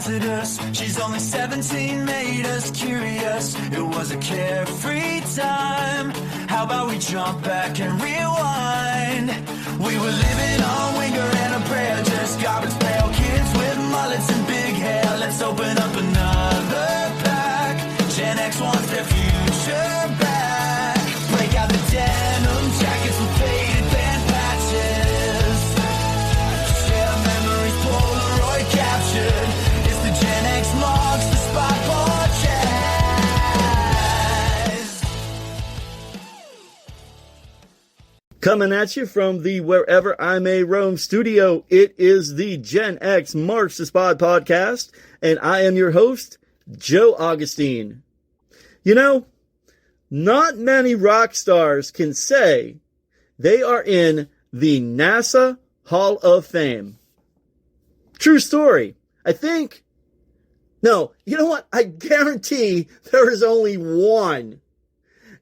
hazardous. She's only 17, made us curious. It was a carefree time. How about we jump back and rewind? We were living on Winger and a prayer, just garbage pail kids with mullets and big hair. Let's open up another pack. Gen X wants their future back. Break out the denim jackets with faded band patches. Share memories, Polaroid captured. It's the Gen X marks the spot podcast. Coming at you from the Wherever I May Roam studio, it is the Gen X Marks the Spot podcast, and I am your host, Joe Augustine. You know, not many rock stars can say they are in the NASA Hall of Fame. True story. No, you know what? I guarantee there is only one.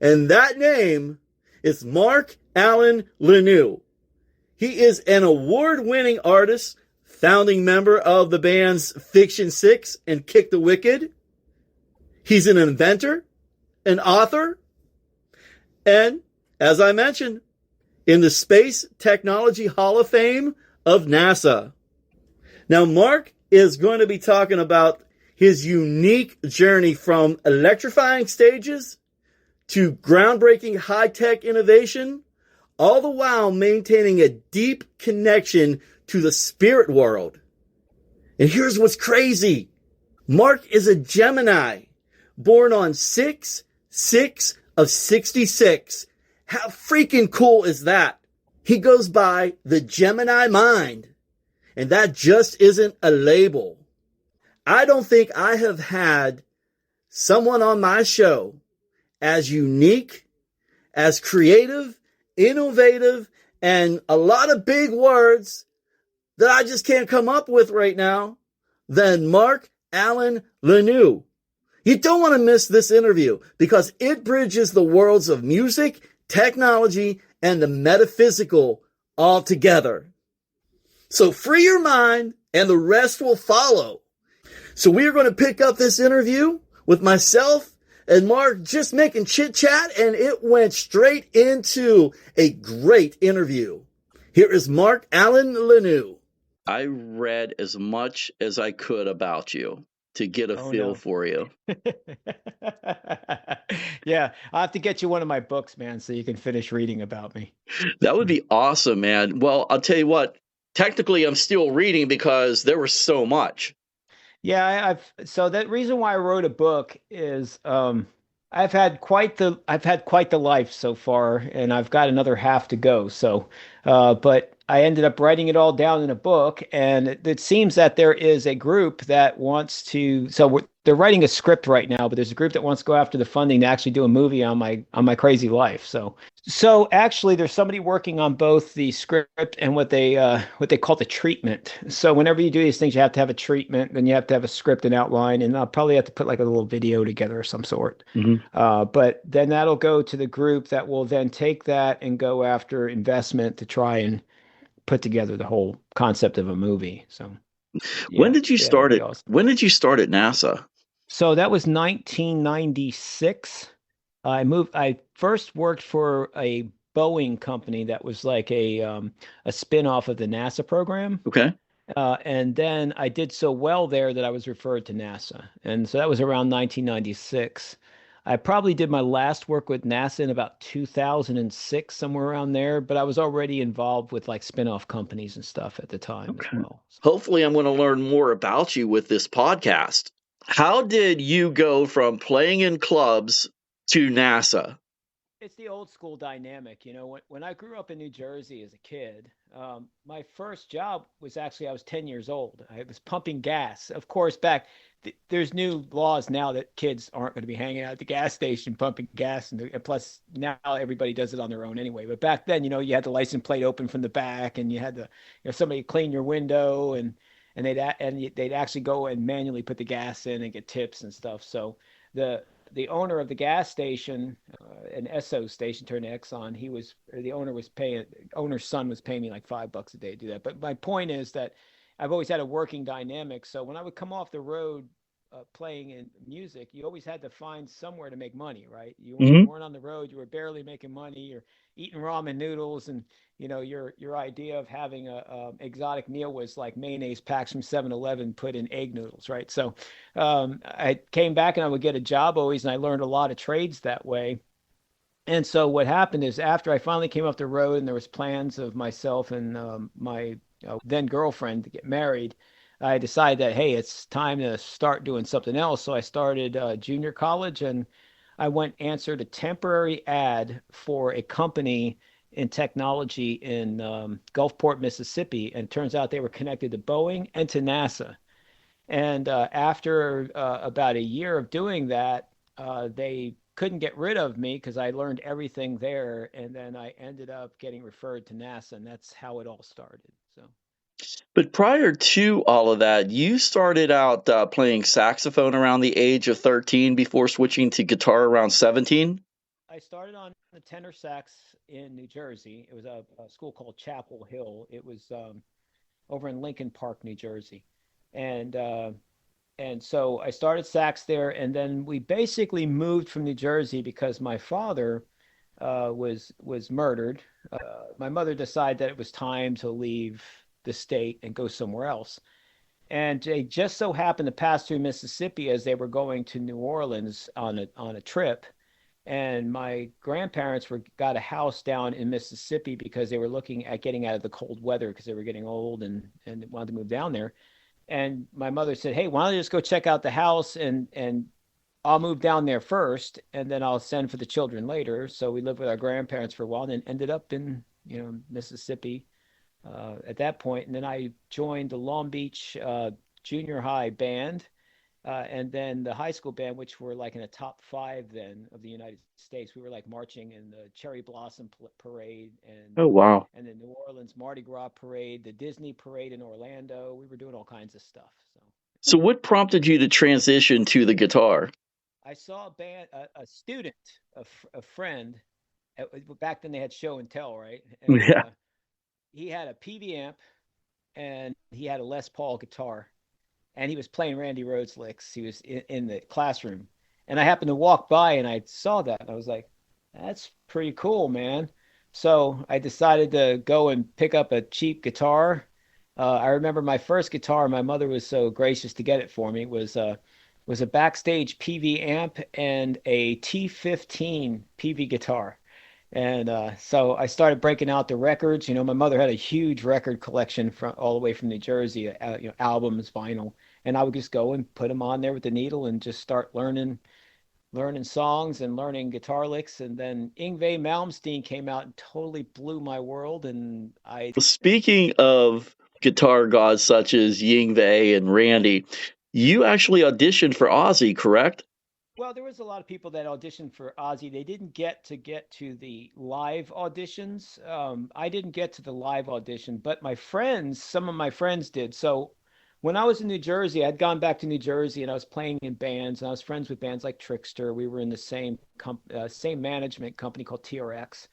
And that name is Mark Allen Lanoue. He is an award-winning artist, founding member of the bands Fiction Syxx and Kick the Wicked. He's an inventor, an author, and, as I mentioned, in the Space Technology Hall of Fame of NASA. Now, Mark is going to be talking about his unique journey from electrifying stages to groundbreaking high-tech innovation, all the while maintaining a deep connection to the spirit world. And here's what's crazy. Mark is a Gemini, born on 6/6 of 66. How freaking cool is that? He goes by the Gemini Mind. And that just isn't a label. I don't think I have had someone on my show as unique, as creative, innovative, and a lot of big words that I just can't come up with right now than Mark Allen Lanoue. You don't want to miss this interview because it bridges the worlds of music, technology, and the metaphysical all together. So free your mind and the rest will follow. So we are going to pick up this interview with myself and Mark just making chit chat, and it went straight into a great interview. Here is Mark Allen Lanoue. I read as much as I could about you to get a feel for you. Yeah, I'll have to get you one of my books, man, so you can finish reading about me. That would be awesome, man. Well, I'll tell you what, technically I'm still reading because there was so much. Yeah, so that reason why I wrote a book is I've had quite the life so far, and I've got another half to go. So, but I ended up writing it all down in a book, and it seems that there is a group that wants to. They're writing a script right now, but there's a group that wants to go after the funding to actually do a movie on my crazy life. So actually, there's somebody working on both the script and what they call the treatment. So whenever you do these things, you have to have a treatment, then you have to have a script and outline, and I'll probably have to put like a little video together of some sort. Mm-hmm. But then that'll go to the group that will then take that and go after investment to try and put together the whole concept of a movie. So when did you start it? Awesome. When did you start at NASA? So that was 1996. I first worked for a Boeing company that was like a spin-off of the NASA program. Okay. And then I did so well there that I was referred to NASA. And so that was around 1996. I probably did my last work with NASA in about 2006, somewhere around there, but I was already involved with like spin-off companies and stuff at the time as well. Hopefully I'm going to learn more about you with this podcast. How did you go from playing in clubs to NASA? It's the old school dynamic. You know, when I grew up in New Jersey as a kid, my first job was actually, I was 10 years old. I was pumping gas. Of course, there's new laws now that kids aren't going to be hanging out at the gas station pumping gas. And plus, now everybody does it on their own anyway. But back then, you know, you had the license plate open from the back, and you had somebody clean your window, and they'd actually go and manually put the gas in and get tips and stuff. So the owner of the gas station, an Esso station turned to Exxon, owner's son was paying me like $5 a day to do that. But my point is that I've always had a working dynamic. So when I would come off the road playing in music, you always had to find somewhere to make money, right? You Hmm. weren't on the road, you were barely making money. You're eating ramen noodles, and your idea of having a exotic meal was like mayonnaise packs from 7-Eleven put in egg noodles, right? So I came back and I would get a job always, and I learned a lot of trades that way. And so what happened is after I finally came off the road and there was plans of myself and my then girlfriend to get married, I decided that, hey, it's time to start doing something else. So I started junior college, and I went answered a temporary ad for a company in technology in Gulfport, Mississippi. And it turns out they were connected to Boeing and to NASA. And after about a year of doing that, they couldn't get rid of me because I learned everything there. And then I ended up getting referred to NASA, and that's how it all started. So But prior to all of that, you started out playing saxophone around the age of 13 before switching to guitar around 17. I started on the tenor sax in New Jersey. It was a school called Chapel Hill. It was over in Lincoln Park, New Jersey. And so I started sax there, and then we basically moved from New Jersey because my father was murdered. My mother decided that it was time to leave the state and go somewhere else. And they just so happened to pass through Mississippi as they were going to New Orleans on a trip. And my grandparents were got a house down in Mississippi because they were looking at getting out of the cold weather because they were getting old and wanted to move down there. And my mother said, "Hey, why don't you just go check out the house and I'll move down there first, and then I'll send for the children later." So we lived with our grandparents for a while, and then ended up in Mississippi at that point. And then I joined the Long Beach junior high band, and then the high school band, which were like in the top five then of the United States. We were like marching in the Cherry Blossom Parade Oh, wow. and the New Orleans Mardi Gras Parade, the Disney Parade in Orlando. We were doing all kinds of stuff. So So, what prompted you to transition to the guitar? I saw a student, a friend. Back then they had show and tell, right? And Yeah. he had a PV amp and he had a Les Paul guitar, and he was playing Randy Rhoads licks. He was in the classroom, and I happened to walk by and I saw that. And I was like, "That's pretty cool, man." So I decided to go and pick up a cheap guitar. I remember my first guitar. My mother was so gracious to get it for me. Was a backstage PV amp and a T15 PV guitar. And so I started breaking out the records. My mother had a huge record collection from all the way from New Jersey, albums, vinyl, and I would just go and put them on there with the needle and just start learning songs and learning guitar licks. And then Yngwie Malmsteen came out and totally blew my world. And I Speaking of guitar gods such as Yngwie and Randy, you actually auditioned for Ozzy, correct? Well, there was a lot of people that auditioned for Ozzy. They didn't get to the live auditions. I didn't get to the live audition, but some of my friends did. So when I was in New Jersey, I'd gone back to New Jersey and I was playing in bands, and I was friends with bands like Trickster. We were in the same management company called TRX.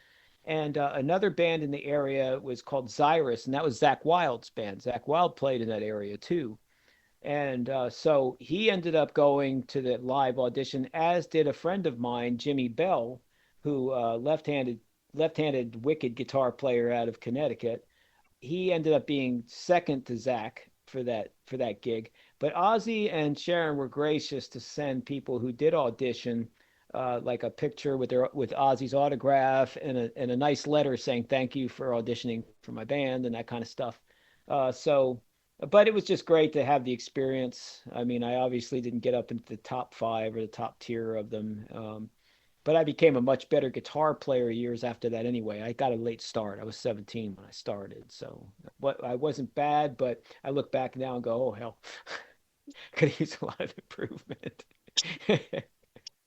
And another band in the area was called Xyrus, and that was Zach Wild's band. Zach Wild played in that area too. And so he ended up going to the live audition, as did a friend of mine, Jimmy Bell, who left-handed wicked guitar player out of Connecticut. He ended up being second to Zach for that gig. But Ozzy and Sharon were gracious to send people who did audition, like a picture with Ozzy's autograph and a nice letter saying thank you for auditioning for my band and that kind of stuff. So but it was just great to have the experience. I mean, I obviously didn't get up into the top five or the top tier of them. But I became a much better guitar player years after that anyway. I got a late start. I was 17 when I started. So I wasn't bad, but I look back now and go, oh, hell, could use a lot of improvement.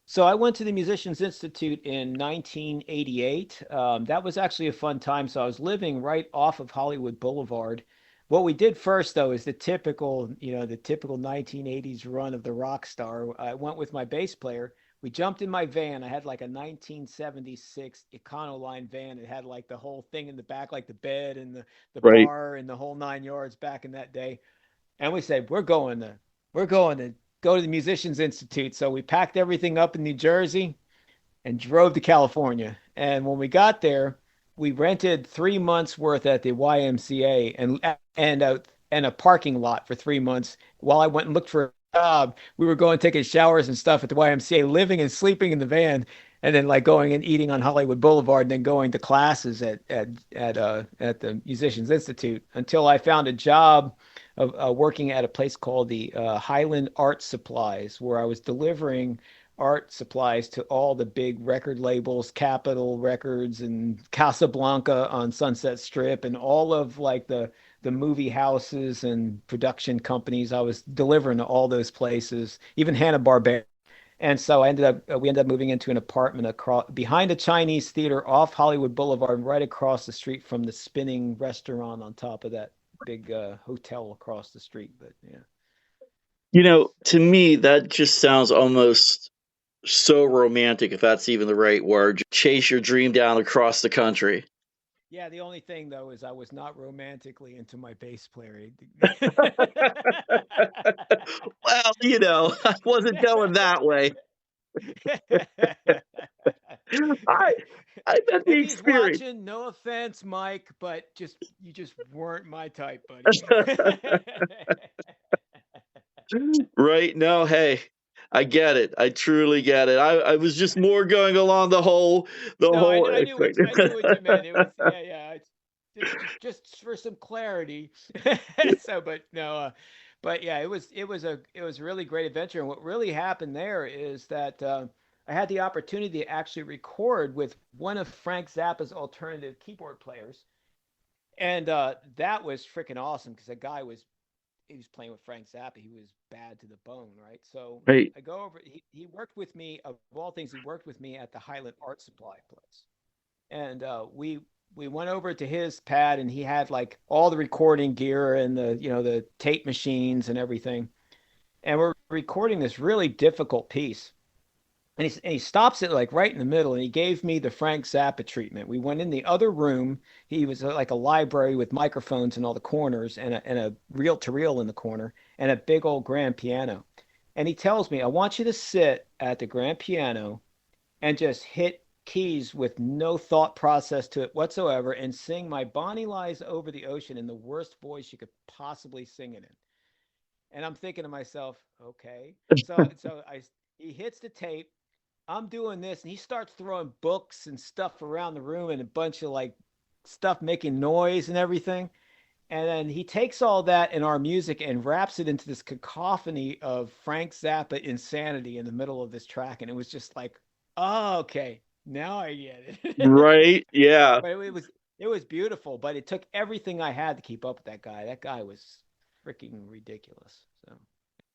So I went to the Musicians Institute in 1988. That was actually a fun time. So I was living right off of Hollywood Boulevard. What we did first, though, is the typical 1980s run of the rock star. I went with my bass player. We jumped in my van. I had like a 1976 Econoline van. It had like the whole thing in the back, like the bed and the Right. bar and the whole 9 yards back in that day. And we said, we're going to go to the Musicians Institute. So we packed everything up in New Jersey and drove to California. And when we got there, we rented 3 months worth at the YMCA and a parking lot for 3 months while I went and looked for a job. We were going taking showers and stuff at the YMCA, living and sleeping in the van, and then like going and eating on Hollywood Boulevard, and then going to classes at the Musicians Institute until I found a job of working at a place called the Highland Art Supplies, where I was delivering art supplies to all the big record labels, Capitol Records and Casablanca on Sunset Strip, and all of like the movie houses and production companies. I was delivering to all those places, even Hanna-Barbera. And so we ended up moving into an apartment across behind a Chinese theater off Hollywood Boulevard, right across the street from the spinning restaurant on top of that big hotel across the street. But yeah. To me, that just sounds almost so romantic, if that's even the right word. Chase your dream down across the country. Yeah, the only thing though is I was not romantically into my bass player. Well, I wasn't going that way. I I bet the If he's experience. watching, no offense, Mike, but you just weren't my type, buddy. Right? No, hey, I get it. I truly get it. I was just more going along the No, whole I knew what you meant. It was yeah. Just for some clarity. So, but no, but yeah, it was a really great adventure. And what really happened there is that I had the opportunity to actually record with one of Frank Zappa's alternative keyboard players, and that was freaking awesome because the guy was he was playing with Frank Zappa. He was bad to the bone, right? So Right. I go over. He worked with me. Of all things, he worked with me at the Highland Art Supply place, and we went over to his pad, and he had like all the recording gear and the tape machines and everything, and we're recording this really difficult piece. And he stops it like right in the middle, and he gave me the Frank Zappa treatment. We went in the other room. He was like a library with microphones in all the corners, and a reel-to-reel in the corner, and a big old grand piano. And he tells me, I want you to sit at the grand piano and just hit keys with no thought process to it whatsoever, and sing My Bonnie Lies Over the Ocean in the worst voice you could possibly sing it in. And I'm thinking to myself, okay. So he hits the tape. I'm doing this, and he starts throwing books and stuff around the room and a bunch of like stuff making noise and everything. And then he takes all that in our music and wraps it into this cacophony of Frank Zappa insanity in the middle of this track. And it was just like, oh, okay, now I get it. Right. Yeah. But it was beautiful, but it took everything I had to keep up with that guy. That guy was freaking ridiculous. So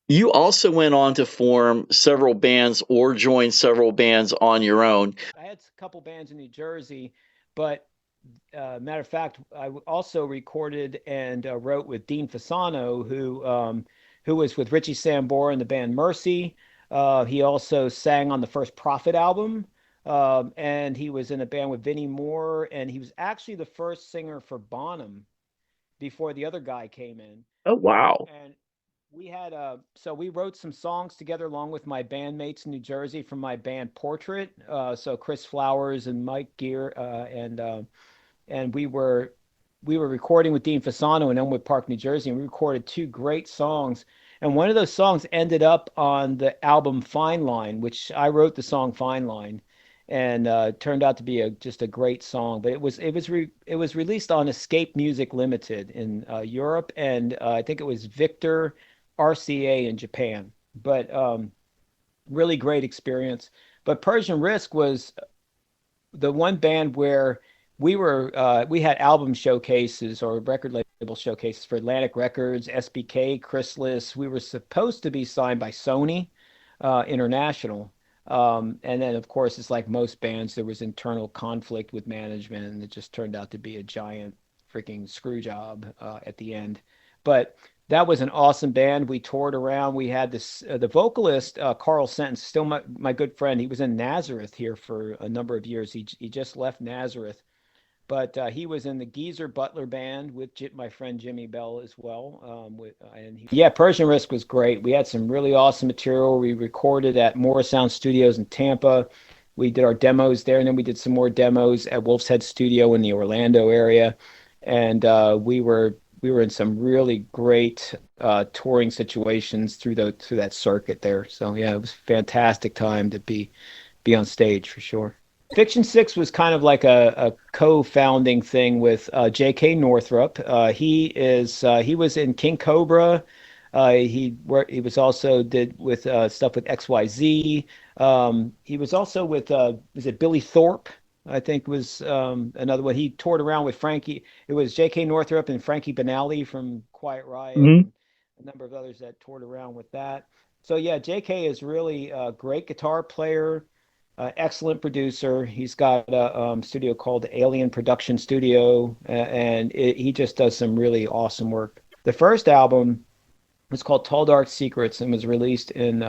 You also went on to form several bands or join several bands on your own. I had a couple bands in New Jersey, but matter of fact, I also recorded and wrote with Dean Fasano, who was with Richie Sambora in the band Mercy. He also sang on the first Prophet album, and he was in a band with Vinnie Moore, and he was actually the first singer for Bonham before the other guy came in. Oh, wow. And so we wrote some songs together along with my bandmates in New Jersey from my band Portrait. So Chris Flowers and Mike Gear, and we were recording with Dean Fasano in Elmwood Park, New Jersey, and we recorded two great songs. And one of those songs ended up on the album Fine Line, which I wrote the song Fine Line, and turned out to be just a great song. But it was released on Escape Music Limited in Europe, and I think it was Victor RCA in Japan. But really great experience. But Persian Risk was the one band where we had album showcases or record label showcases for Atlantic Records, SBK, Chrysalis. We were supposed to be signed by Sony International. And then, of course, it's like most bands, there was internal conflict with management, and it just turned out to be a giant freaking screw job at the end. But That was an awesome band. We toured around. We had this the vocalist Carl Sentence, still my good friend. He was in Nazareth here for a number of years. He just left Nazareth, but he was in the Geezer Butler band with my friend Jimmy Bell as well. Yeah, Persian Risk was great. We had some really awesome material. We recorded at Morrisound Studios in Tampa. We did our demos there, and then we did some more demos at Wolf's Head Studio in the Orlando area, and we were in some really great touring situations through that circuit there. So yeah, it was a fantastic time to be on stage for sure. Fiction Syxx was kind of like a co-founding thing with J.K. Northrup. He was in King Cobra. He was also did with stuff with XYZ. He was also with was it Billy Thorpe? I think was another one. He toured around with Frankie. It was J.K. Northrup and Frankie Banali from Quiet Riot, Hmm. and a number of others that toured around with that. So yeah, J.K. is really a great guitar player, excellent producer. He's got a studio called Alien Production Studio, he just does some really awesome work. The first album was called Tall Dark Secrets and was released in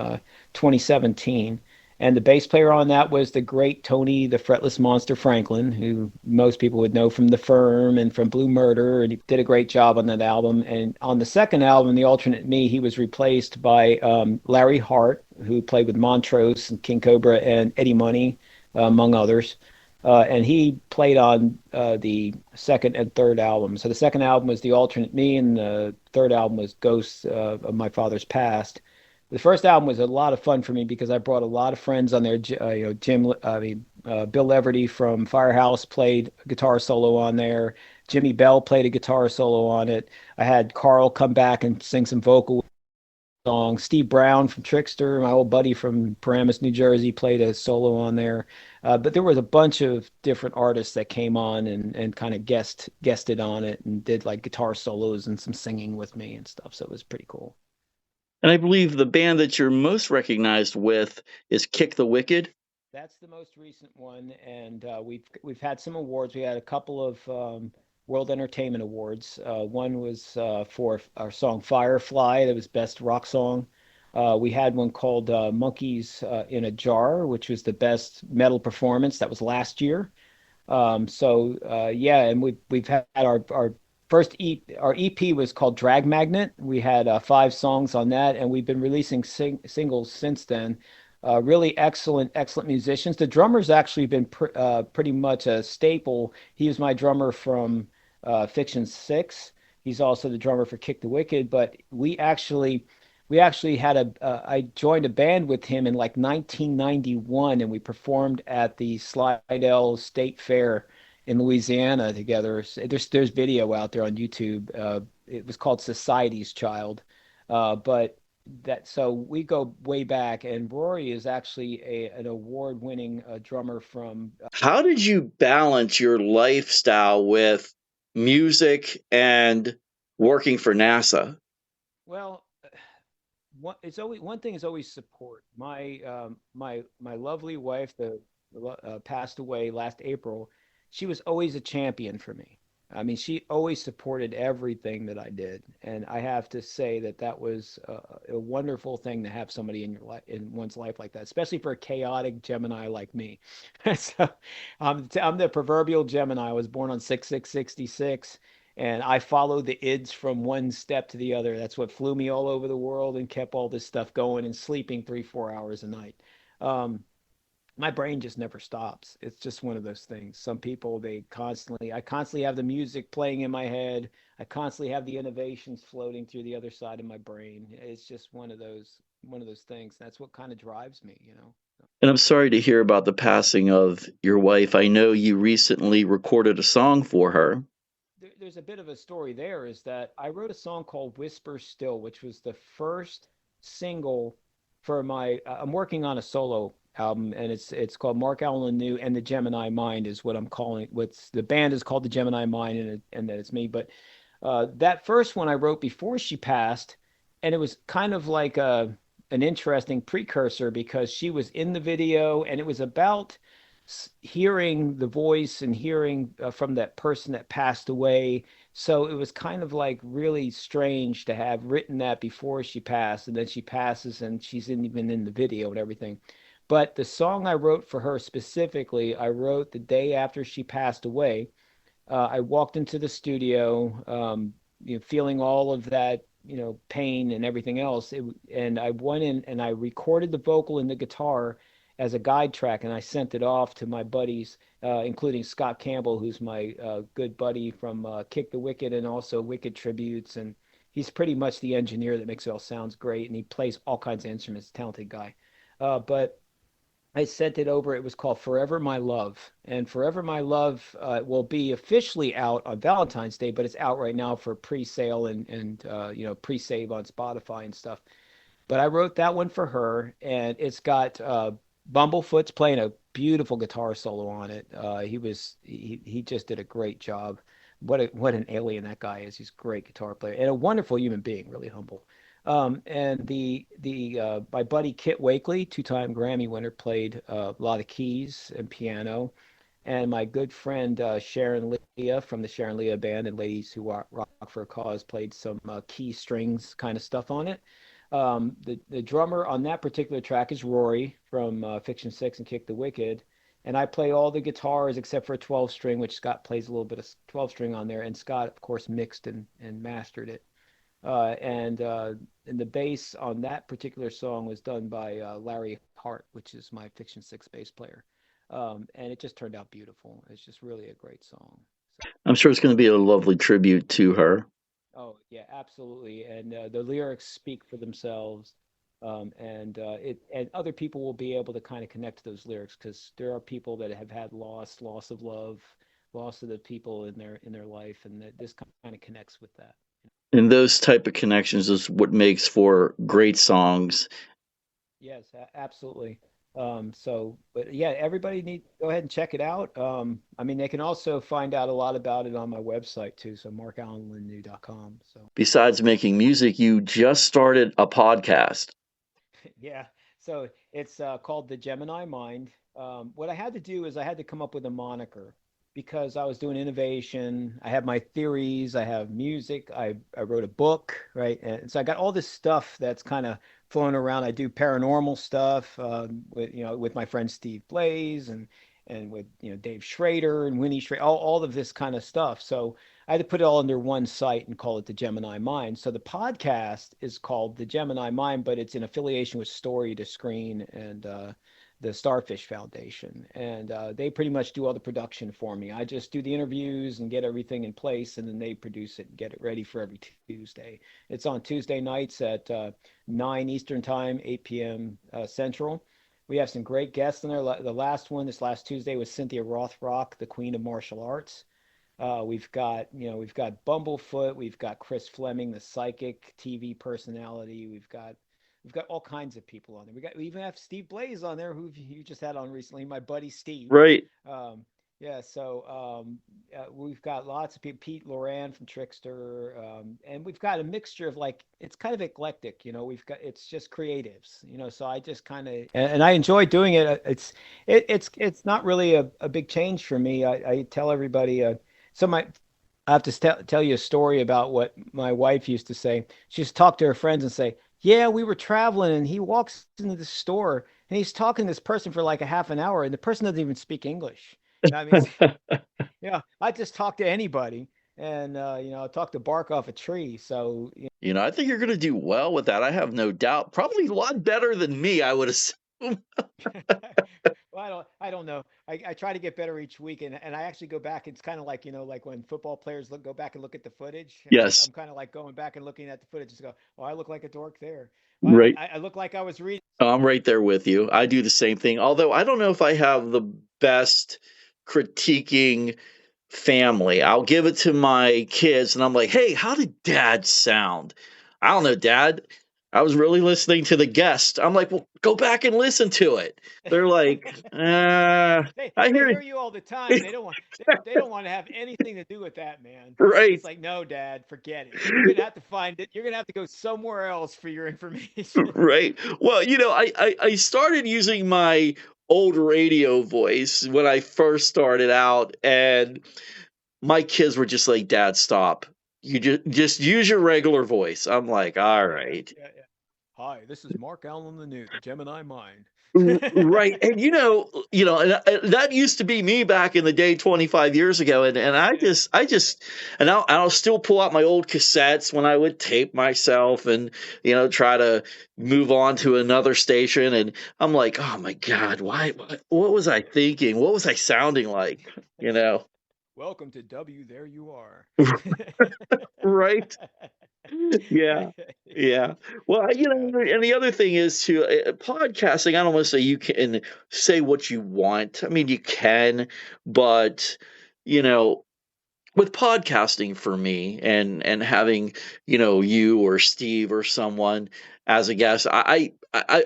2017. And the bass player on that was the great Tony the Fretless Monster Franklin, who most people would know from The Firm and from Blue Murder, and he did a great job on that album. And on the second album, The Alternate Me, he was replaced by Larry Hart, who played with Montrose and King Cobra and Eddie Money, among others. And he played on the second and third album. So the second album was The Alternate Me, and the third album was Ghosts of My Father's Past. The first album was a lot of fun for me because I brought a lot of friends on there. Bill Leverty from Firehouse played a guitar solo on there. Jimmy Bell played a guitar solo on it. I had Carl come back and sing some vocal songs. Steve Brown from Trickster, my old buddy from Paramus, New Jersey, played a solo on there. But there was a bunch of different artists that came on and kind of guested on it and did like guitar solos and some singing with me and stuff. So it was pretty cool. And I believe the band that you're most recognized with is Kick the Wicked. That's the most recent one, and we've had some awards. We had a couple of World Entertainment Awards. One was for our song Firefly, that was best rock song. We had one called Monkeys in a Jar, which was the best metal performance. That was last year. Yeah, and we've had our first our EP was called Drag Magnet. We had 5 songs on that, and we've been releasing singles since then. Really excellent musicians. The drummer's actually been pretty much a staple. He was my drummer from Fiction Syxx. He's also the drummer for Kick the Wicked. But we actually had I joined a band with him in like 1991, and we performed at the Slidell State Fair in Louisiana together. There's video out there on YouTube. It was called Society's Child. But that so we go way back, and Rory is actually an award-winning drummer from How did you balance your lifestyle with music and working for NASA? well, it's always one thing is always support. My lovely wife, passed away last April. She was always a champion for me. I mean, she always supported everything that I did, and I have to say that was a wonderful thing to have somebody in your life, in one's life like that, especially for a chaotic Gemini like me. So, I'm the proverbial Gemini. I was born on 6666, and I followed the ids from one step to the other. That's what flew me all over the world and kept all this stuff going and sleeping 3-4 hours a night. Um, my brain just never stops. It's just one of those things. Some people, I constantly have the music playing in my head. I constantly have the innovations floating through the other side of my brain. It's just one of those things. That's what kind of drives me, you know. And I'm sorry to hear about the passing of your wife. I know you recently recorded a song for her. There's a bit of a story there, is that I wrote a song called Whisper Still, which was the first single for I'm working on a solo album, and it's called Mark Allen Lanoue and the Gemini Mind is what I'm calling it. What's the band is called the Gemini Mind, and that it's me. But that first one I wrote before she passed, and it was kind of like an interesting precursor because she was in the video, and it was about hearing the voice and hearing from that person that passed away. So it was kind of like really strange to have written that before she passed, and then she passes and she's even in the video and everything. But the song I wrote for her specifically, I wrote the day after she passed away. I walked into the studio, feeling all of that, pain and everything else. And I went in and I recorded the vocal and the guitar as a guide track, and I sent it off to my buddies, including Scott Campbell, who's my good buddy from Kick the Wicked and also Wicked Tributes. And he's pretty much the engineer that makes it all sounds great, and he plays all kinds of instruments. Talented guy. But I sent it over. It was called Forever My Love. And Forever My Love will be officially out on Valentine's Day, but it's out right now for pre-sale and pre-save on Spotify and stuff. But I wrote that one for her, and it's got Bumblefoot's playing a beautiful guitar solo on it. He just did a great job. What an alien that guy is. He's a great guitar player and a wonderful human being, really humble. And the my buddy Kit Wakely, two-time Grammy winner, played a lot of keys and piano, and my good friend Sharon Leah from the Sharon Leah Band and Ladies Who Rock for a Cause played some key strings kind of stuff on it. The drummer on that particular track is Rory from Fiction Syxx and Kick the Wicked, and I play all the guitars except for a 12 string, which Scott plays a little bit of 12 string on there, and Scott, of course, mixed and mastered it. And the bass on that particular song was done by Larry Hart, which is my Fiction Syxx bass player. And it just turned out beautiful. It's just really a great song. So, I'm sure it's going to be a lovely tribute to her. oh yeah, absolutely. And the lyrics speak for themselves. And other people will be able to kind of connect to those lyrics because there are people that have had loss of love, loss of the people in their life, and this kind of connects with that. And those type of connections is what makes for great songs. Yes, absolutely. But yeah, everybody need go ahead and check it out. I mean, they can also find out a lot about it on my website too. So markallenlanoue.com. So Besides making music, you just started a podcast. yeah, so it's called the Gemini Mind. What I had to do is I had to come up with a moniker because I was doing innovation. I have my theories. I have music. I wrote a book, right? And so I got all this stuff that's kind of flown around. I do paranormal stuff with my friend Steve Blaze and with Dave Schrader and Winnie Schrader, all of this kind of stuff. So I had to put it all under one site and call it the Gemini Mind. So the podcast is called the Gemini Mind, but it's in affiliation with Story to Screen and the Starfish Foundation, and they pretty much do all the production for me. I just do the interviews and get everything in place, and then they produce it and get it ready for every Tuesday. It's on Tuesday nights at 9 Eastern Time, 8 p.m. Central. We have some great guests in there. The last one, this last Tuesday, was Cynthia Rothrock, the Queen of Martial Arts. We've got Bumblefoot. We've got Chris Fleming, the psychic TV personality. We've got all kinds of people on there. We even have Steve Blaze on there, who you just had on recently, my buddy Steve. Right. Yeah, so we've got lots of people, Pete Loran from Trickster, and we've got a mixture of it's kind of eclectic, it's just creatives, so I just kind of, and I enjoy doing it. It's not really a big change for me. I tell everybody, I have to tell you a story about what my wife used to say. She used to talk to her friends and say, yeah, we were traveling and he walks into the store and he's talking to this person for like a half an hour and the person doesn't even speak English. I mean, I just talk to anybody and, I talk to bark off a tree. So, I think you're going to do well with that. I have no doubt. Probably a lot better than me, I would assume. Well, I don't know. I try to get better each week, and I actually go back. It's kind of like, like when football players go back and look at the footage. Yes. I'm kind of like going back and looking at the footage and go, oh, I look like a dork there. Right. I look like I was reading. I'm right there with you. I do the same thing. Although I don't know if I have the best critiquing family. I'll give it to my kids, and I'm like, hey, how did Dad sound? I don't know, Dad. I was really listening to the guest. I'm like, well, go back and listen to it. They're like, They I hear you all the time. They don't want to have anything to do with that, man. Right. It's like, no, Dad, forget it. You're gonna have to find it. You're gonna have to go somewhere else for your information. Right. Well, I started using my old radio voice when I first started out, and my kids were just like, "Dad, stop. You just use your regular voice." I'm like, "All right." Yeah. Hi, this is Mark Allen Lanoue, the Gemini mind. Right, and and that used to be me back in the day 25 years ago, and I'll still pull out my old cassettes when I would tape myself and try to move on to another station, and I'm like, oh my God, what was I thinking? What was I sounding like? You know, Welcome to W. There you are. right? Yeah. Yeah. Well, and the other thing is too, podcasting, I don't want to say you can say what you want. I mean, you can, but you know, with podcasting for me and having, you or Steve or someone as a guest, I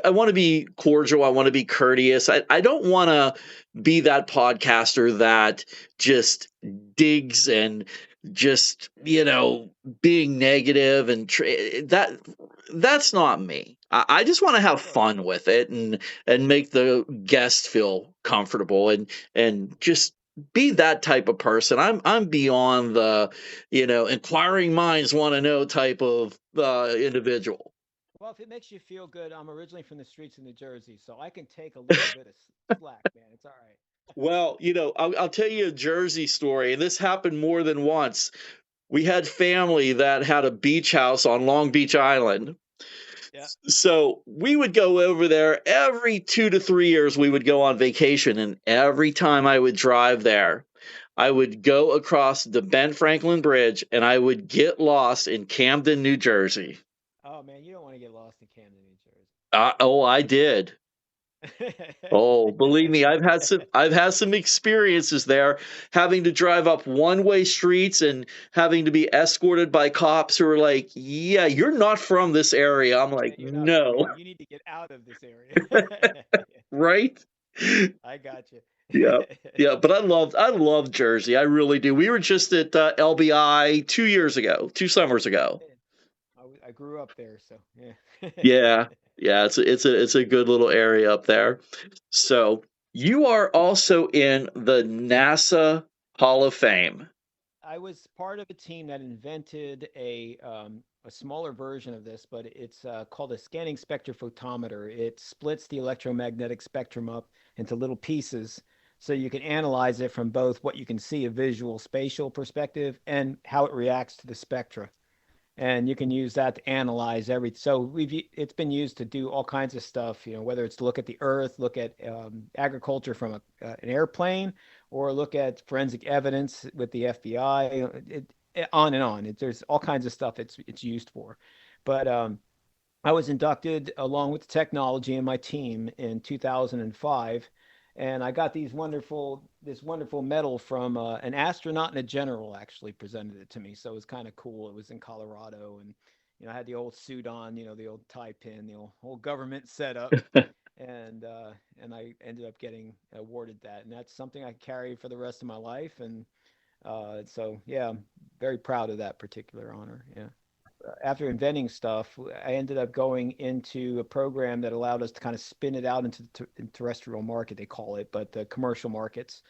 want to be cordial. I want to be courteous. I don't want to be that podcaster that just digs and just, being negative and that's not me. I just want to have fun with it and make the guest feel comfortable and just be that type of person. I'm beyond the, inquiring minds want to know type of individual. Well, if it makes you feel good, I'm originally from the streets of New Jersey, so I can take a little bit of slack, man. It's all right. Well, I'll tell you a Jersey story, and this happened more than once. We had family that had a beach house on Long Beach Island. Yeah. So we would go over there every 2 to 3 years. We would go on vacation, and every time I would drive there, I would go across the Ben Franklin Bridge, and I would get lost in Camden, New Jersey. Oh man, you don't want to get lost in Camden, New Jersey. Oh, I did. Oh, believe me, I've had some experiences there, having to drive up one-way streets and having to be escorted by cops who are like, "Yeah, you're not from this area." I'm like, You're not from "No." here. You need to get out of this area. Right? I got you. Yeah. Yeah, but I love Jersey. I really do. We were just at LBI 2 summers ago. I grew up there, so yeah. Yeah. Yeah, it's a good little area up there. So, you are also in the NASA Hall of Fame. I was part of a team that invented a smaller version of this, but it's called a scanning spectrophotometer. It splits the electromagnetic spectrum up into little pieces so you can analyze it from both what you can see, a visual spatial perspective, and how it reacts to the spectra. And you can use that to analyze everything. So it's been used to do all kinds of stuff, whether it's to look at the earth, look at agriculture from an airplane, or look at forensic evidence with the FBI, on and on. There's all kinds of stuff it's used for. But I was inducted along with the technology and my team in 2005, and I got this wonderful medal from an astronaut and a general actually presented it to me. So it was kind of cool. It was in Colorado, and I had the old suit on, the old tie pin, the old government setup, and I ended up getting awarded that, and that's something I carry for the rest of my life, and so yeah, I'm very proud of that particular honor. Yeah. After inventing stuff, I ended up going into a program that allowed us to kind of spin it out into the terrestrial market, they call it, but the commercial markets.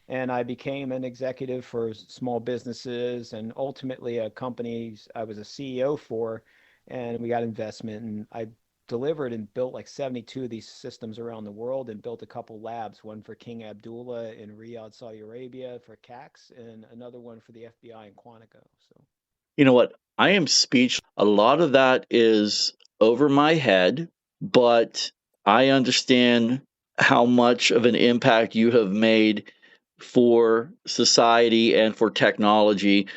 And I became an executive for small businesses and ultimately a company I was a CEO for. And we got investment, and I delivered and built like 72 of these systems around the world and built a couple labs, one for King Abdullah in Riyadh, Saudi Arabia for CAX, and another one for the FBI in Quantico. So. You know what? I am speechless. A lot of that is over my head, but I understand how much of an impact you have made for society and for technology.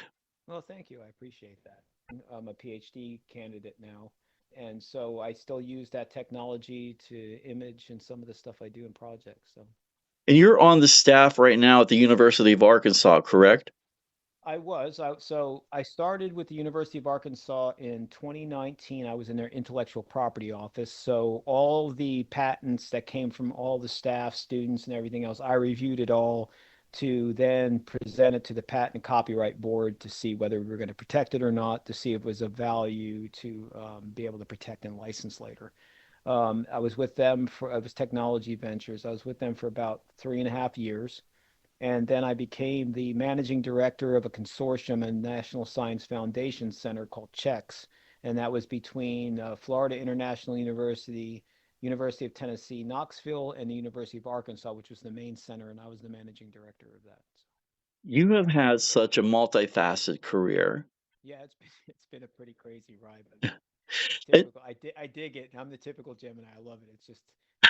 Well, thank you. I appreciate that. I'm a PhD candidate now, and so I still use that technology to image and some of the stuff I do in projects. So And you're on the staff right now at the University of Arkansas, correct? so I started with the University of Arkansas in 2019. I was in their intellectual property office. So all the patents that came from all the staff, students, and everything else, I reviewed it all to then present it to the Patent and Copyright Board to see whether we were going to protect it or not, to see if it was of value to be able to protect and license later. I was with them for, I was Technology Ventures. I was with them for about 3.5 years. And then I became the managing director of a consortium and National Science Foundation Center called Syxx. And that was between Florida International University, University of Tennessee, Knoxville, and the University of Arkansas, which was the main center. And I was the managing director of that. So, You have had such a multifaceted career. yeah, it's been a pretty crazy ride, but And typical. I dig it. I'm the typical Gemini. I love it. It's just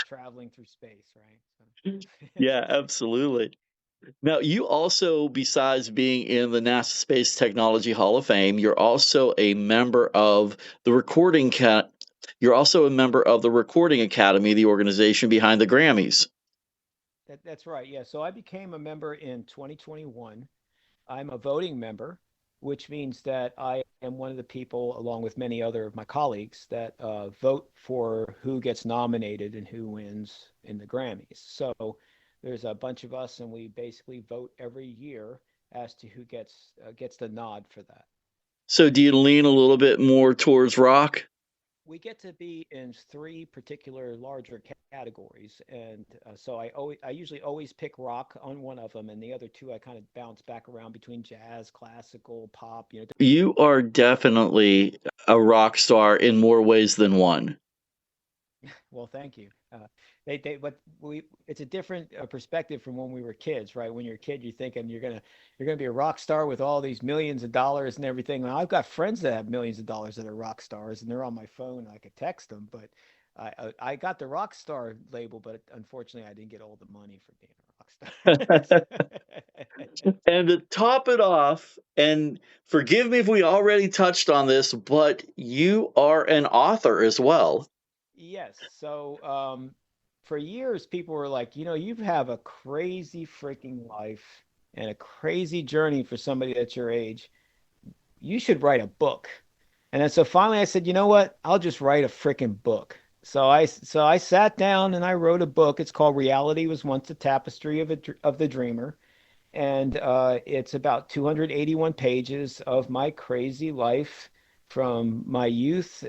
traveling through space, right? yeah, So, absolutely. Now, you also, besides being in the NASA Space Technology Hall of Fame, you're also a member of the you're also a member of the Recording Academy, the organization behind the Grammys. that's right. Yeah. So I became a member in 2021. I'm a voting member, which means that I am one of the people, along with many other of my colleagues, that vote for who gets nominated and who wins in the Grammys. So there's a bunch of us, and we basically vote every year as to who gets the nod for that. So, do you lean a little bit more towards rock? We get to be in three particular larger categories, and so I usually always pick rock on one of them, and the other two I kind of bounce back around between jazz, classical, pop. You are definitely a rock star in more ways than one. Well, thank you. But it's a different perspective from when we were kids, right? When you're a kid, you're thinking you're gonna be a rock star with all these millions of dollars and everything. Now, I've got friends that have millions of dollars that are rock stars, and they're on my phone. I could text them, but I got the rock star label, but unfortunately, I didn't get all the money for being a rock star. And to top it off, and forgive me if we already touched on this, but you are an author as well. Yes. So for years, people were like, you have a crazy freaking life and a crazy journey for somebody that's your age. You should write a book. And then so finally I said, you know what? I'll just write a freaking book. So I sat down and I wrote a book. It's called Reality Was Once a Tapestry of the Dreamer. And it's about 281 pages of my crazy life from my youth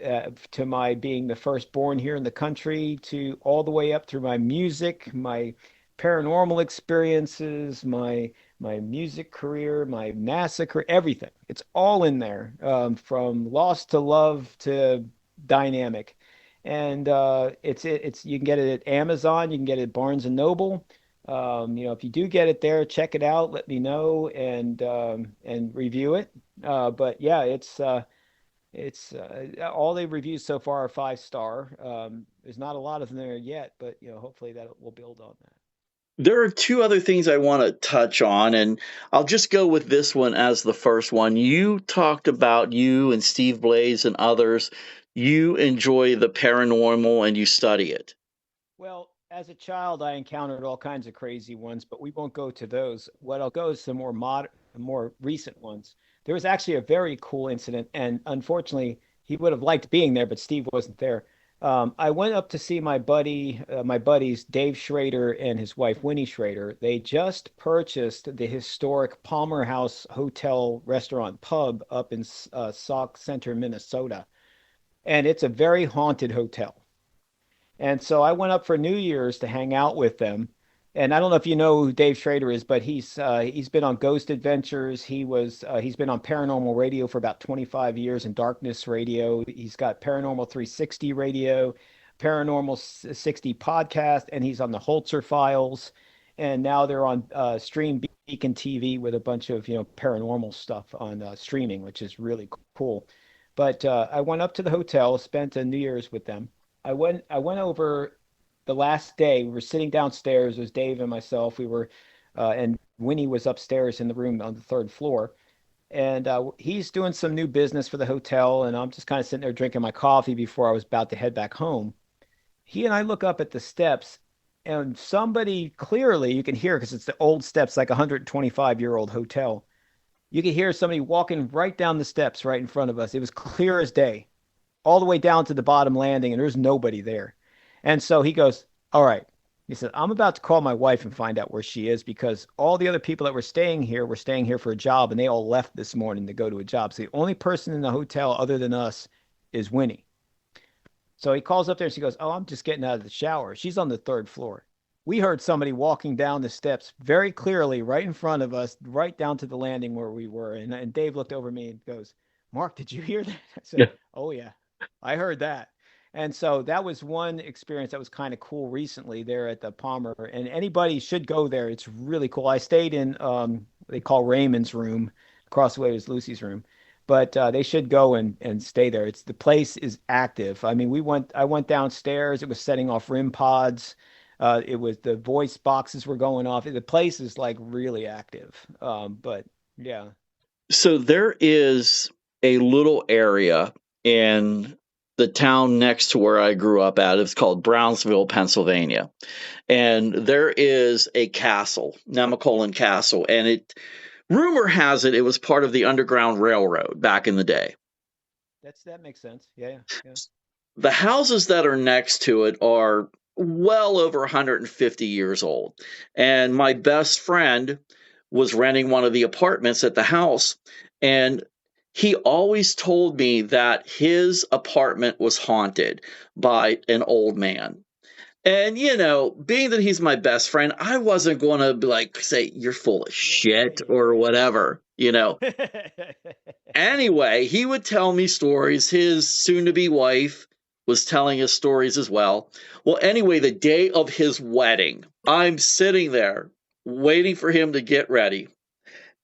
to my being the firstborn here in the country to all the way up through my music, my paranormal experiences, my music career, my NASA career, everything. It's all in there, from Lost to Love to Dynamic. And it's you can get it at Amazon, you can get it at Barnes and Noble. If you do get it there, check it out, let me know, and review it. But yeah, it's all the reviews so far are 5 star. There's not a lot of them there yet, but hopefully that will build on that. There are two other things I want to touch on, and I'll just go with this one as the first one. You talked about you and Steve Blaze and others. You enjoy the paranormal and you study it. Well, as a child, I encountered all kinds of crazy ones, but we won't go to those. What I'll go is some more recent ones. There was actually a very cool incident, and unfortunately, he would have liked being there, but Steve wasn't there. I went up to see my buddies Dave Schrader and his wife Winnie Schrader. They just purchased the historic Palmer House Hotel Restaurant Pub up in Sauk Center, Minnesota, and it's a very haunted hotel. And so I went up for New Year's to hang out with them. And I don't know if you know who Dave Schrader is, but he's been on Ghost Adventures. He's been on Paranormal Radio for about 25 years and Darkness Radio. He's got Paranormal 360 Radio, Paranormal 60 podcast, and he's on the Holzer Files. And now they're on Stream Beacon TV with a bunch of paranormal stuff on streaming, which is really cool. But I went up to the hotel, spent a New Year's with them. I went over the last day. We were sitting downstairs. It was Dave and myself. And Winnie was upstairs in the room on the third floor. And he's doing some new business for the hotel. And I'm just kind of sitting there drinking my coffee before I was about to head back home. He and I look up at the steps, and somebody clearly, you can hear, because it's the old steps, like a 125-year-old hotel. You could hear somebody walking right down the steps right in front of us. It was clear as day, all the way down to the bottom landing, and there's nobody there. And so he goes, all right. He said, I'm about to call my wife and find out where she is, because all the other people that were staying here for a job, and they all left this morning to go to a job. So the only person in the hotel other than us is Winnie. So he calls up there and she goes, "Oh, I'm just getting out of the shower." She's on the third floor. We heard somebody walking down the steps very clearly right in front of us, right down to the landing where we were. And Dave looked over me and goes, "Mark, did you hear that?" I said, Yeah. "Oh, yeah, I heard that." And so that was one experience that was kind of cool recently there at the Palmer. And anybody should go there. It's really cool. I stayed in they call Raymond's room. Across the way was Lucy's room. But they should go and stay there. It's the place is active. I mean, I went downstairs. It was setting off RIM pods. It was the voice boxes were going off. The place is like really active. But yeah. So there is a little area in the town next to where I grew up at. It's called Brownsville, Pennsylvania. And there is a castle, Nemacolin Castle, and rumor has it was part of the Underground Railroad back in the day. That makes sense. Yeah, yeah. The houses that are next to it are well over 150 years old. And my best friend was renting one of the apartments at the house, and he always told me that his apartment was haunted by an old man. And, being that he's my best friend, I wasn't going to be like, say, "You're full of shit," or whatever, Anyway, he would tell me stories. His soon-to-be wife was telling us stories as well. Well, anyway, the day of his wedding, I'm sitting there waiting for him to get ready.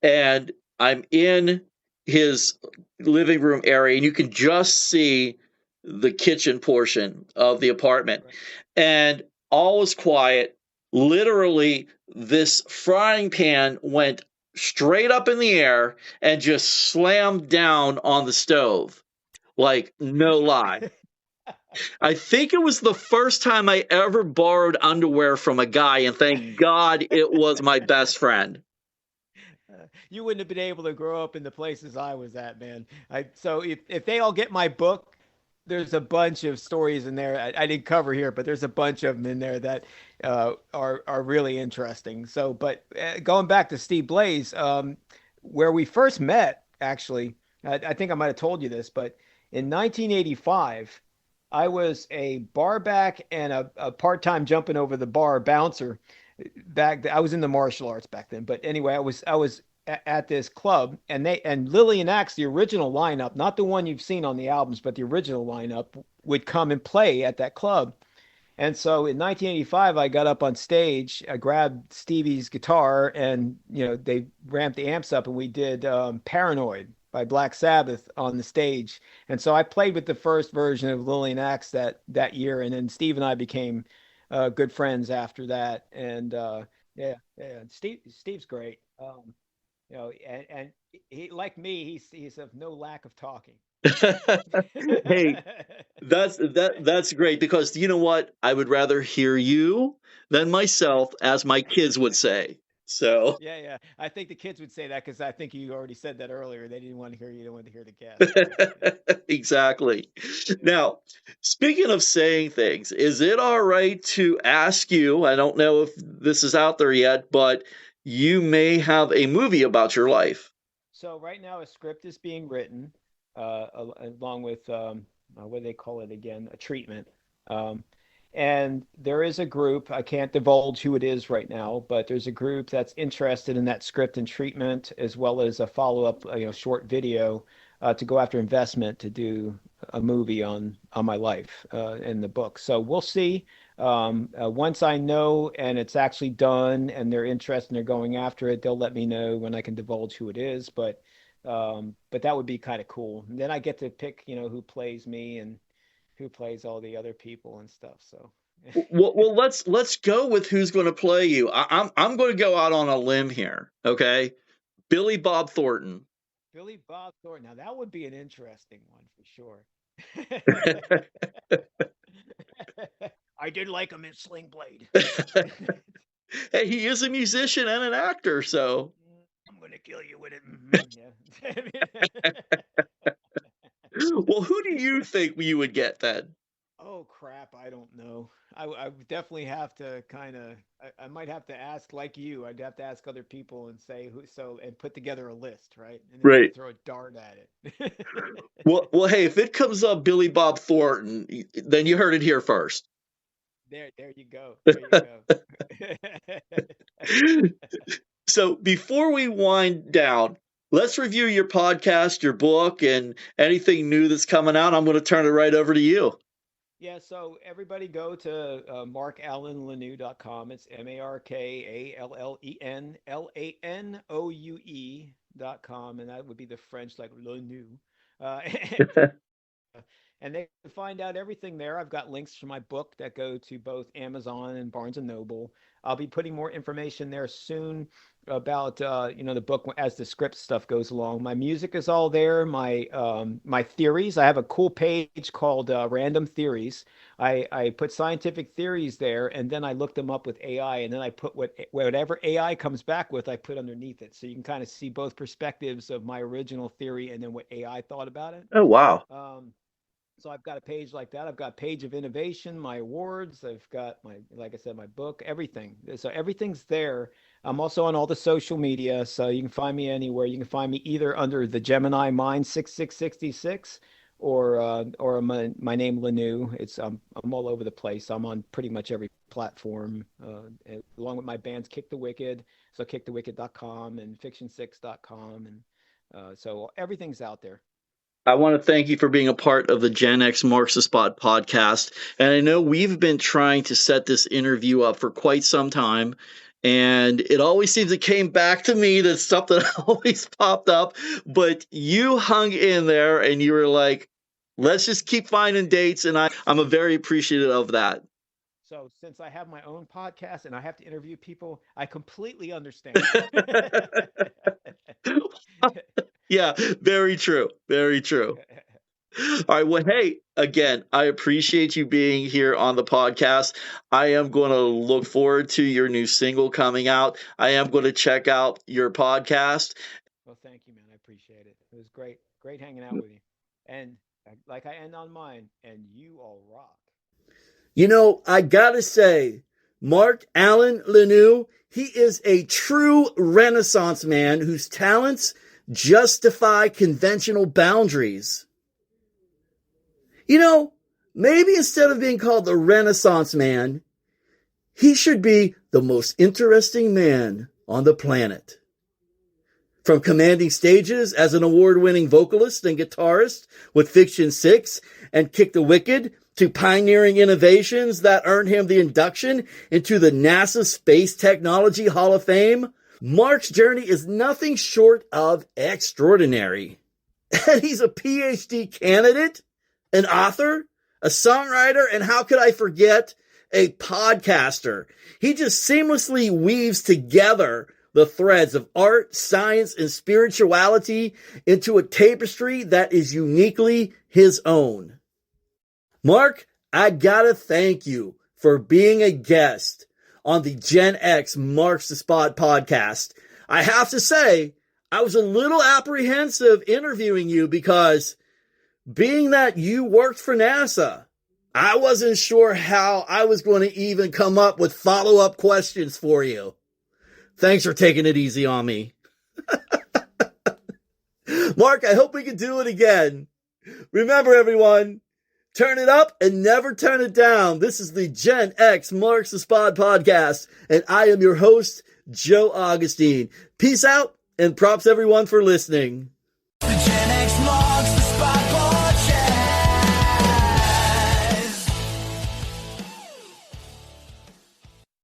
And I'm in his living room area, and you can just see the kitchen portion of the apartment. Right. And all was quiet. Literally, this frying pan went straight up in the air and just slammed down on the stove. Like, no lie. I think it was the first time I ever borrowed underwear from a guy, and thank God it was my best friend. You wouldn't have been able to grow up in the places I was at, man. So if they all get my book, there's a bunch of stories in there I didn't cover here, but there's a bunch of them in there that are really interesting. So, but going back to Steve Blaze, where we first met, actually, I think I might have told you this, but in 1985, I was a bar back and a part-time jumping over the bar bouncer. I was in the martial arts back then, but anyway, I was at this club, and Lillian Axe, the original lineup, not the one you've seen on the albums, but the original lineup would come and play at that club. And so in 1985, I got up on stage, I grabbed Stevie's guitar, and they ramped the amps up, and we did Paranoid by Black Sabbath on the stage. And so I played with the first version of Lillian Axe that year, and then Steve and I became good friends after that. And yeah, Steve's great. And he, like me, he's of no lack of talking. Hey, that's great, because you know what? I would rather hear you than myself, as my kids would say. So Yeah. I think the kids would say that because I think you already said that earlier. They didn't want to hear you. They wanted to hear the cast. exactly. Now, speaking of saying things, is it all right to ask you? I don't know if this is out there yet, but you may have a movie about your life. So right now a script is being written, along with what do they call it again? A treatment. And there is a group, I can't divulge who it is right now, but there's a group that's interested in that script and treatment, as well as a follow-up, short video to go after investment to do a movie on my life in the book. So we'll see. Once I know and it's actually done and they're interested and they're going after it, they'll let me know when I can divulge who it is. But that would be kind of cool. And then I get to pick, who plays me and who plays all the other people and stuff. So well, let's go with who's going to play you. I'm going to go out on a limb here. Okay, Billy Bob Thornton. Billy Bob Thornton. Now that would be an interesting one for sure. I did like him in Sling Blade. Hey, he is a musician and an actor, so I'm gonna kill you with it. Yeah. Well, who do you think you would get then? Oh crap, I don't know. I would definitely have to kind of, I might have to ask like you. I'd have to ask other people and say who, so and put together a list, right? And then Right. throw a dart at it. Well, hey, if it comes up Billy Bob Thornton, then you heard it here first. There you go. There you go. So before we wind down, let's review your podcast, your book, and anything new that's coming out. I'm going to turn it right over to you. Yeah, so everybody go to markallenlanoue.com. It's markallenlanoue.com, and that would be the French, like Lanoue. And they can find out everything there. I've got links to my book that go to both Amazon and Barnes and Noble. I'll be putting more information there soon about the book as the script stuff goes along. My music is all there. My theories. I have a cool page called Random Theories. I put scientific theories there, and then I look them up with AI, and then I put whatever AI comes back with, I put underneath it, so you can kind of see both perspectives of my original theory and then what AI thought about it. Oh, wow. So I've got a page like that. I've got a page of innovation, my awards. I've got like I said, my book, everything. So everything's there. I'm also on all the social media, so you can find me anywhere. You can find me either under the Gemini Mind 6666 or my name Lanoue. I'm all over the place. I'm on pretty much every platform, along with my bands Kick the Wicked, so kickthewicked.com and fiction6.com, and so everything's out there. I want to thank you for being a part of the Gen X Marks the Spot podcast. And I know we've been trying to set this interview up for quite some time. And it always seems it came back to me that something always popped up. But you hung in there and you were like, let's just keep finding dates. And I'm very appreciative of that. So since I have my own podcast and I have to interview people, I completely understand. Yeah, very true. Very true. All right. Well, hey, again, I appreciate you being here on the podcast. I am going to look forward to your new single coming out. I am going to check out your podcast. Well, thank you, man. I appreciate it. It was great. Great hanging out with you. And like I end on mine, and you all rock. You know, I gotta say, Mark Allen Lanoue, he is a true Renaissance man whose talents justify conventional boundaries. You know, maybe instead of being called the Renaissance man, he should be the most interesting man on the planet. From commanding stages as an award-winning vocalist and guitarist with Fiction Syxx and Kick the Wicked, to pioneering innovations that earned him the induction into the NASA Space Technology Hall of Fame, Mark's journey is nothing short of extraordinary. And he's a PhD candidate, an author, a songwriter, and how could I forget, a podcaster. He just seamlessly weaves together the threads of art, science, and spirituality into a tapestry that is uniquely his own. Mark, I gotta thank you for being a guest on the Gen X Marks the Spot podcast. I have to say, I was a little apprehensive interviewing you because being that you worked for NASA, I wasn't sure how I was going to even come up with follow-up questions for you. Thanks for taking it easy on me. Mark, I hope we can do it again. Remember, everyone, turn it up and never turn it down. This is the Gen X Marks the Spot podcast, and I am your host, Joe Augustine. Peace out, and props everyone for listening. The Gen X Marks the Spot.